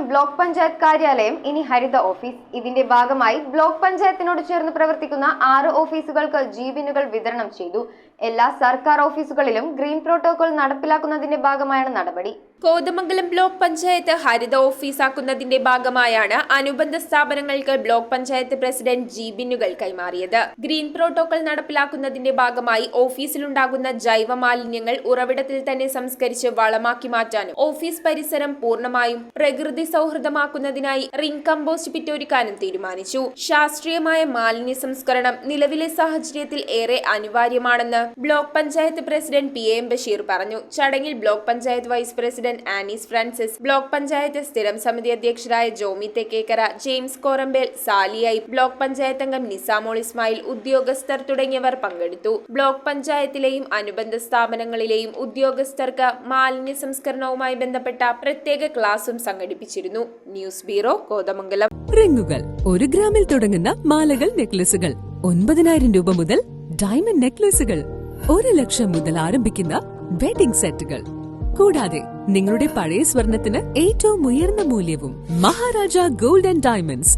Block panchayat കാര്യാലയം ഇനി ഹരിത office. ഇതിന്റെ ഭാഗമായി ബ്ലോക്ക് പഞ്ചായത്തിനോട് ചേർന്ന് പ്രവർത്തിക്കുന്ന 6 ഓഫീസുകൾക്ക് ജീവനുകൾ വിതരണം ചെയ്തു. എല്ലാ സർക്കാർ ഓഫീസുകളിലും ഗ്രീൻ പ്രോട്ടോകോൾ നടപ്പിലാക്കുന്നതിന്റെ ഭാഗമായാണ് നടപടി. കോതമംഗലം ബ്ലോക്ക് പഞ്ചായത്ത് ഹരിത ഓഫീസാക്കുന്നതിന്റെ ഭാഗമായാണ് അനുബന്ധ സ്ഥാപനങ്ങൾക്ക് ബ്ലോക്ക് പഞ്ചായത്ത് പ്രസിഡന്റ് ജീബിനുകൾ കൈമാറിയത്. ഗ്രീൻ പ്രോട്ടോകോൾ നടപ്പിലാക്കുന്നതിന്റെ ഭാഗമായി ഓഫീസിലുണ്ടാകുന്ന ജൈവ മാലിന്യങ്ങൾ ഉറവിടത്തിൽ തന്നെ സംസ്കരിച്ച് വളമാക്കി മാറ്റാനും ഓഫീസ് പരിസരം പൂർണ്ണമായും പ്രകൃതി സൗഹൃദമാക്കുന്നതിനായി റിംഗ് കമ്പോസ്റ്റ് പിറ്റ് ഒരുക്കാനും തീരുമാനിച്ചു. ശാസ്ത്രീയമായ മാലിന്യ സംസ്കരണം നിലവിലെ സാഹചര്യത്തിൽ ഏറെ അനിവാര്യമാണെന്ന് block panchayat president PM Basheer പറഞ്ഞു. ചടങ്ങിൽ block panchayat vice president Anees Francis, block panchayat സ്ഥിരം സമിതി അധ്യക്ഷരായ ജോമി തെക്കേക്കര, ജെയിംസ് കോറമ്പേൽ, സാലിയായി, ബ്ലോക്ക് പഞ്ചായത്ത് അംഗം നിസാമോൾ ഇസ്മായിൽ, ഉദ്യോഗസ്ഥർ തുടങ്ങിയവർ പങ്കെടുത്തു. ബ്ലോക്ക് പഞ്ചായത്തിലെയും അനുബന്ധ സ്ഥാപനങ്ങളിലെയും ഉദ്യോഗസ്ഥർക്ക് മാലിന്യ സംസ്കരണവുമായി ബന്ധപ്പെട്ട പ്രത്യേക ക്ലാസും സംഘടിപ്പിച്ചിരുന്നു. News bureau, Kothamangalam. റിങ്ങുകൾ 1 ഗ്രാമിൽ തുടങ്ങുന്ന മാലകൾ, നെക്ലസുകൾ 9,000 രൂപ മുതൽ ഡയമണ്ട് നെക്ലസുകൾ 1 ലക്ഷം മുതൽ ആരംഭിക്കുന്ന വെഡിംഗ് സെറ്റുകൾ, കൂടാതെ നിങ്ങളുടെ പഴയ സ്വർണത്തിന് ഏറ്റവും ഉയർന്ന മൂല്യവും മഹാരാജ ഗോൾഡ് ആൻഡ് ഡയമണ്ട്സ്